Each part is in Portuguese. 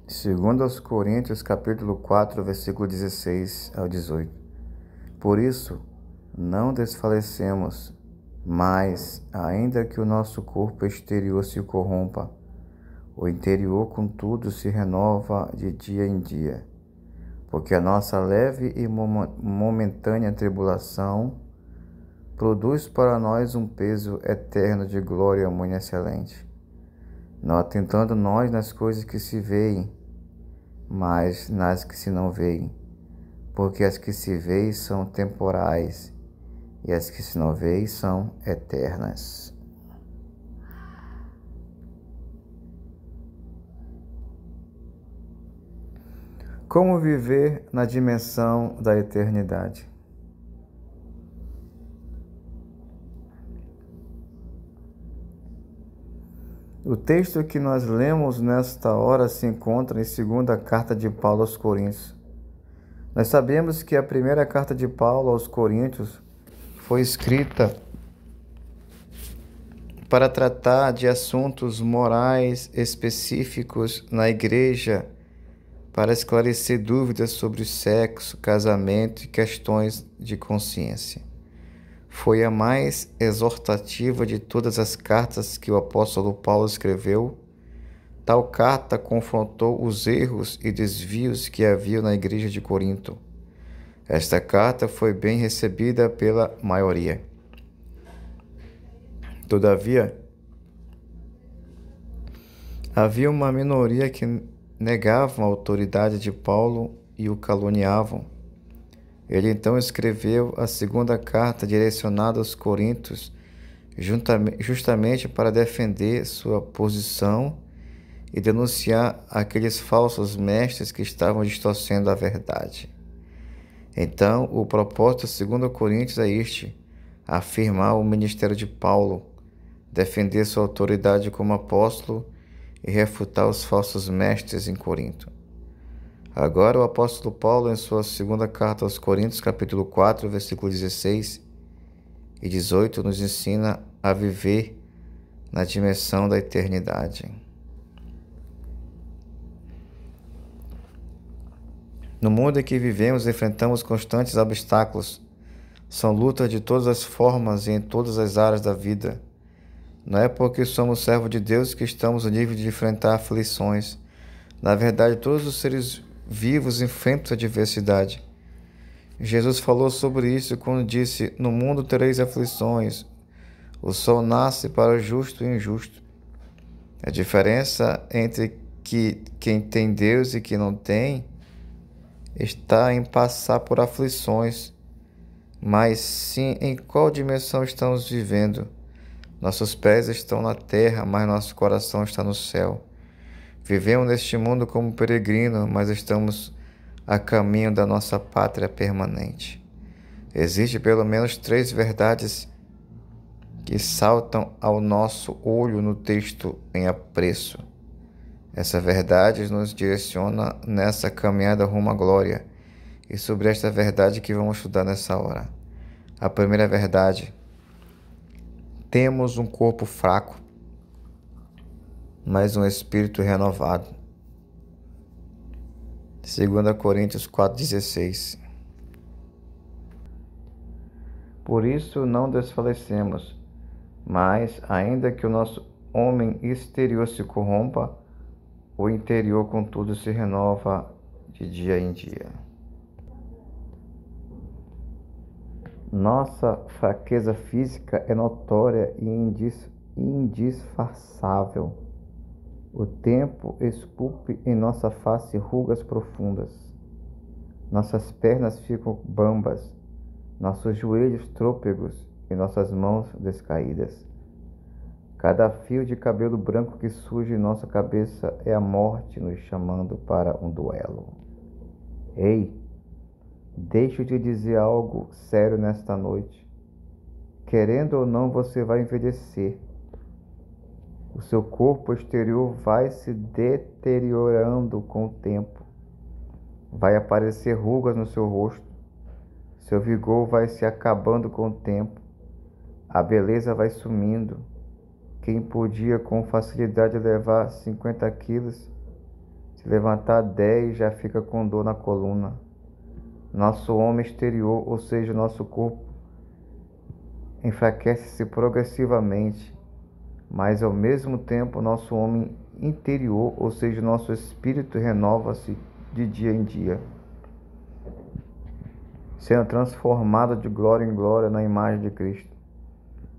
Segundo aos Coríntios, capítulo 4, versículo 16 ao 18. Por isso, não desfalecemos, mas, ainda que o nosso corpo exterior se corrompa, o interior, contudo, se renova de dia em dia, porque a nossa leve e momentânea tribulação produz para nós um peso eterno de glória muito excelente, não atentando nós nas coisas que se veem, mas nas que se não veem, porque as que se veem são temporais e as que se não veem são eternas. Como viver na dimensão da eternidade? O texto que nós lemos nesta hora se encontra em 2ª carta de Paulo aos Coríntios. Nós sabemos que a primeira carta de Paulo aos Coríntios foi escrita para tratar de assuntos morais específicos na igreja, para esclarecer dúvidas sobre sexo, casamento e questões de consciência. Foi a mais exortativa de todas as cartas que o apóstolo Paulo escreveu. Tal carta confrontou os erros e desvios que havia na igreja de Corinto. Esta carta foi bem recebida pela maioria. Todavia, havia uma minoria que negavam a autoridade de Paulo e o caluniavam. Ele então escreveu a 2ª carta direcionada aos Coríntios, justamente para defender sua posição e denunciar aqueles falsos mestres que estavam distorcendo a verdade. Então, o propósito de 2 Coríntios é este: afirmar o ministério de Paulo, defender sua autoridade como apóstolo e refutar os falsos mestres em Corinto. Agora o apóstolo Paulo, em sua 2ª carta aos Coríntios, capítulo 4, versículos 16 e 18, nos ensina a viver na dimensão da eternidade. No mundo em que vivemos, enfrentamos constantes obstáculos. São lutas de todas as formas e em todas as áreas da vida. Não é porque somos servos de Deus que estamos livres de enfrentar aflições. Na verdade, todos os seres vivos enfrentam a adversidade. Jesus falou sobre isso quando disse: no mundo tereis aflições. O sol nasce para o justo e o injusto. A diferença entre quem tem Deus e quem não tem está em passar por aflições, mas sim em qual dimensão estamos vivendo. Nossos pés estão na terra, mas nosso coração está no céu. Vivemos neste mundo como peregrinos, mas estamos a caminho da nossa pátria permanente. Existem pelo menos 3 verdades que saltam ao nosso olho no texto em apreço. Essa verdade nos direciona nessa caminhada rumo à glória. E sobre esta verdade que vamos estudar nessa hora. A primeira verdade: temos um corpo fraco, mas um espírito renovado. 2 Coríntios 4,16. Por isso não desfalecemos, mas, ainda que o nosso homem exterior se corrompa, o interior, contudo, se renova de dia em dia. Nossa fraqueza física é notória e indisfarçável. O tempo esculpe em nossa face rugas profundas. Nossas pernas ficam bambas, nossos joelhos trôpegos e nossas mãos descaídas. Cada fio de cabelo branco que surge em nossa cabeça é a morte nos chamando para um duelo. Ei, deixo de dizer algo sério nesta noite. Querendo ou não, você vai envelhecer. O seu corpo exterior vai se deteriorando com o tempo. Vai aparecer rugas no seu rosto. Seu vigor vai se acabando com o tempo. A beleza vai sumindo. Quem podia com facilidade levar 50 quilos, Se levantar 10, já fica com dor na coluna. Nosso homem exterior, ou seja, nosso corpo, enfraquece-se progressivamente, mas ao mesmo tempo nosso homem interior, ou seja, nosso espírito, renova-se de dia em dia, sendo transformado de glória em glória na imagem de Cristo.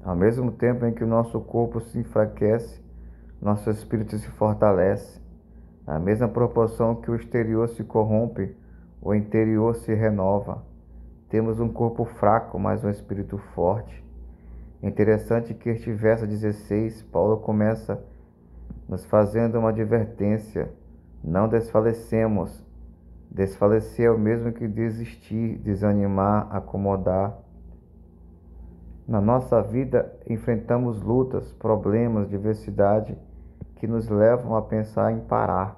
Ao mesmo tempo em que o nosso corpo se enfraquece, nosso espírito se fortalece. Na mesma proporção que o exterior se corrompe, o interior se renova. Temos um corpo fraco, mas um espírito forte. É interessante que este verso 16, Paulo começa nos fazendo uma advertência: não desfalecemos. Desfalecer é o mesmo que desistir, desanimar, acomodar. Na nossa vida, enfrentamos lutas, problemas, diversidade que nos levam a pensar em parar.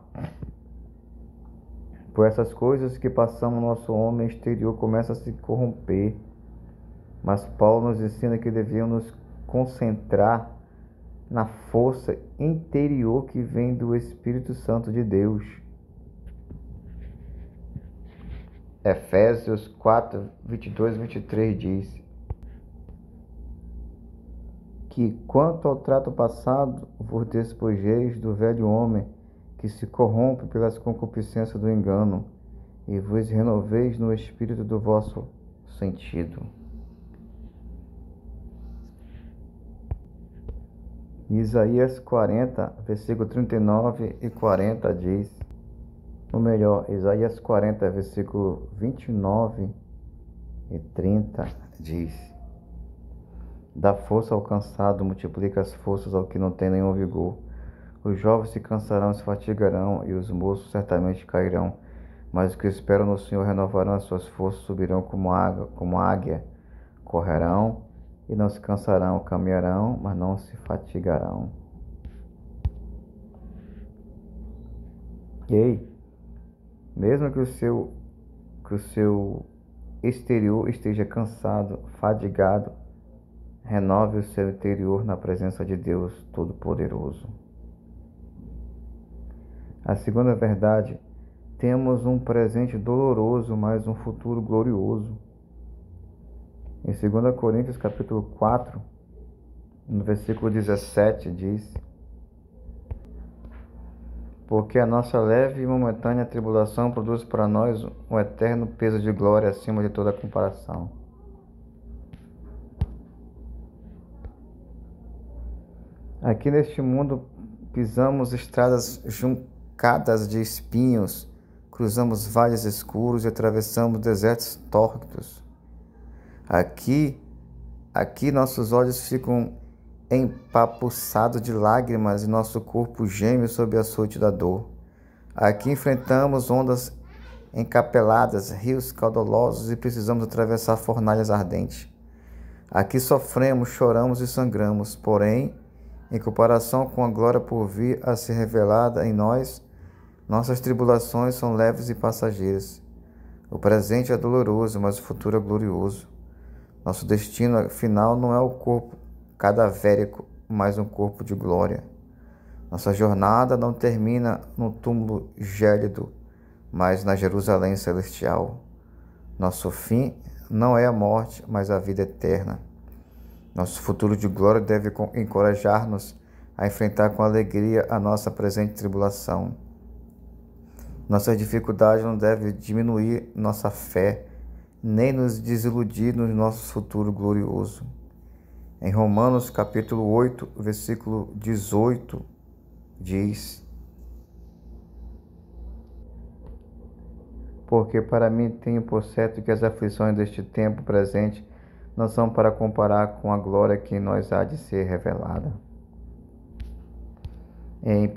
Por essas coisas que passamos, nosso homem exterior começa a se corromper. Mas Paulo nos ensina que devemos nos concentrar na força interior que vem do Espírito Santo de Deus. Efésios 4, 22 e 23 diz que, quanto ao trato passado, vos despojeis do velho homem que se corrompe pelas concupiscências do engano, e vos renoveis no espírito do vosso sentido. Isaías 40, versículo 39 e 40 diz, ou melhor, Isaías 40, versículo 29 e 30 diz: dá força ao cansado, multiplica as forças ao que não tem nenhum vigor. Os jovens se cansarão e se fatigarão, e os moços certamente cairão. Mas os que esperam no Senhor renovarão as suas forças, subirão como águia, correrão e não se cansarão, caminharão, mas não se fatigarão. Ei, mesmo que o seu exterior esteja cansado, fadigado, renove o seu interior na presença de Deus Todo-Poderoso. A segunda verdade: temos um presente doloroso, mas um futuro glorioso. Em 2 Coríntios capítulo 4, no versículo 17, diz: porque a nossa leve e momentânea tribulação produz para nós um eterno peso de glória acima de toda comparação. Aqui neste mundo pisamos estradas juncadas de espinhos, cruzamos vales escuros e atravessamos desertos tórridos. Aqui nossos olhos ficam empapuçados de lágrimas e nosso corpo geme sob a açoite da dor. Aqui enfrentamos ondas encapeladas, rios caudalosos e precisamos atravessar fornalhas ardentes. Aqui sofremos, choramos e sangramos, porém, em comparação com a glória por vir a ser revelada em nós, nossas tribulações são leves e passageiras. O presente é doloroso, mas o futuro é glorioso. Nosso destino final não é o corpo cadavérico, mas um corpo de glória. Nossa jornada não termina no túmulo gélido, mas na Jerusalém celestial. Nosso fim não é a morte, mas a vida eterna. Nosso futuro de glória deve encorajar-nos a enfrentar com alegria a nossa presente tribulação. Nossas dificuldades não devem diminuir nossa fé, nem nos desiludir no nosso futuro glorioso. Em Romanos capítulo 8, versículo 18, diz: porque para mim tenho por certo que as aflições deste tempo presente não são para comparar com a glória que em nós há de ser revelada. Em 1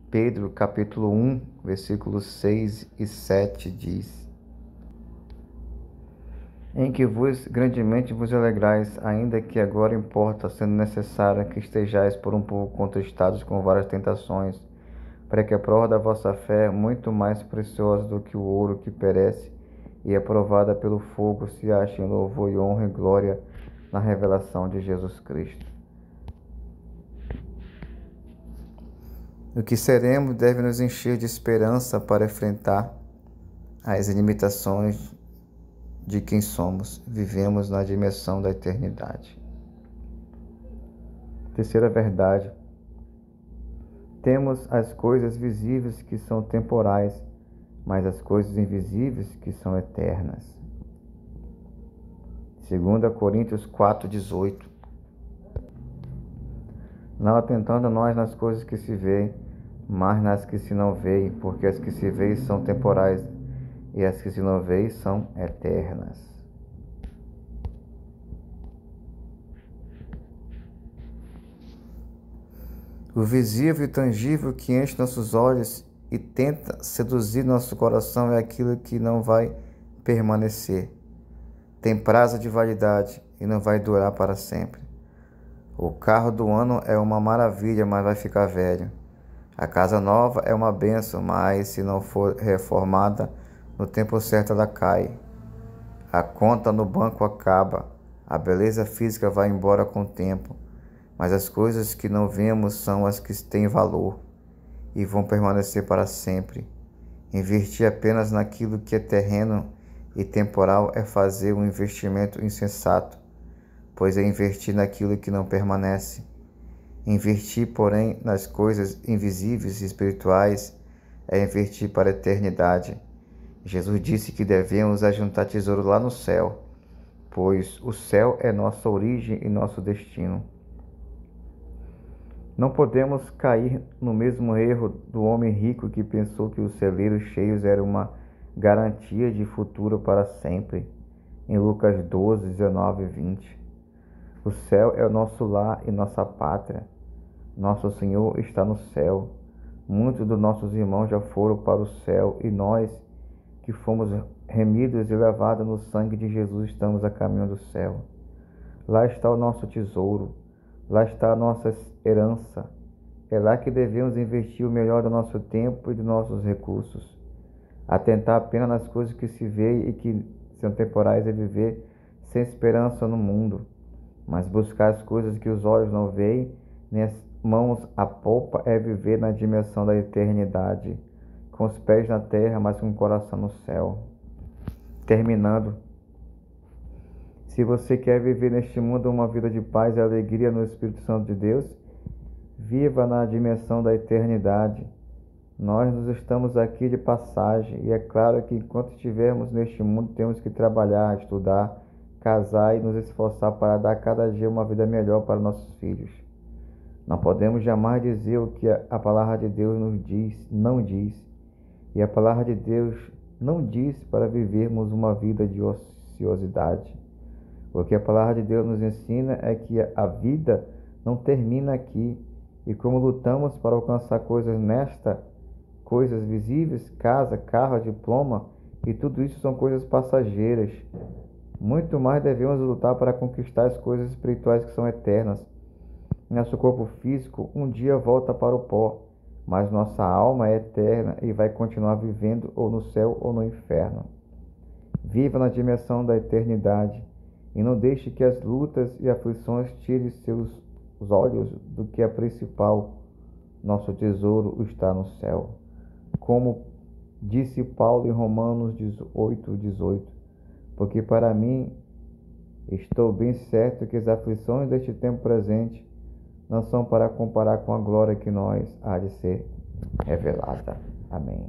Pedro capítulo 1, versículos 6 e 7 diz: em que grandemente vos alegrais, ainda que agora importa, sendo necessário que estejais por um pouco contristados com várias tentações, para que a prova da vossa fé, muito mais preciosa do que o ouro que perece e é provada pelo fogo, se ache em louvor e honra e glória na revelação de Jesus Cristo. O que seremos deve nos encher de esperança para enfrentar as limitações de quem somos. Vivemos na dimensão da eternidade. Terceira verdade. Temos as coisas visíveis que são temporais, mas as coisas invisíveis que são eternas. 2 Coríntios 4:18. Não atentando nós nas coisas que se veem, mas nas que se não veem, porque as que se veem são temporais e as que se não veem são eternas. O visível e tangível que enche nossos olhos e tenta seduzir nosso coração é aquilo que não vai permanecer. Tem prazo de validade e não vai durar para sempre. O carro do ano é uma maravilha, mas vai ficar velho. A casa nova é uma bênção, mas se não for reformada, no tempo certo ela cai. A conta no banco acaba. A beleza física vai embora com o tempo. Mas as coisas que não vemos são as que têm valor e vão permanecer para sempre. Investir apenas naquilo que é terreno e temporal é fazer um investimento insensato, pois é investir naquilo que não permanece. Investir, porém, nas coisas invisíveis e espirituais é investir para a eternidade. Jesus disse que devemos ajuntar tesouro lá no céu, pois o céu é nossa origem e nosso destino. Não podemos cair no mesmo erro do homem rico que pensou que os celeiros cheios eram uma garantia de futuro para sempre. Em Lucas 12, 19 e 20. O céu é o nosso lar e nossa pátria. Nosso Senhor está no céu. Muitos dos nossos irmãos já foram para o céu e nós, que fomos remidos e lavados no sangue de Jesus, estamos a caminho do céu. Lá está o nosso tesouro. Lá está a nossa herança. É lá que devemos investir o melhor do nosso tempo e dos nossos recursos. Atentar apenas nas coisas que se vê e que são temporais é viver sem esperança no mundo. Mas buscar as coisas que os olhos não veem, nem as mãos apalpam, é viver na dimensão da eternidade, com os pés na terra, mas com o coração no céu. Terminando. Se você quer viver neste mundo uma vida de paz e alegria no Espírito Santo de Deus, viva na dimensão da eternidade. Nós nos estamos aqui de passagem e é claro que enquanto estivermos neste mundo temos que trabalhar, estudar, casar e nos esforçar para dar cada dia uma vida melhor para nossos filhos. Não podemos jamais dizer o que a palavra de Deus nos diz, não diz. E a palavra de Deus não diz para vivermos uma vida de ociosidade. O que a palavra de Deus nos ensina é que a vida não termina aqui. E como lutamos para alcançar coisas visíveis, casa, carro, diploma, e tudo isso são coisas passageiras. Muito mais devemos lutar para conquistar as coisas espirituais que são eternas. Nosso corpo físico um dia volta para o pó, mas nossa alma é eterna e vai continuar vivendo ou no céu ou no inferno. Viva na dimensão da eternidade e não deixe que as lutas e aflições tirem seus olhos do que é principal. Nosso tesouro está no céu. Como disse Paulo em Romanos 8:18, porque para mim estou bem certo que as aflições deste tempo presente não são para comparar com a glória que nós há de ser revelada. Amém.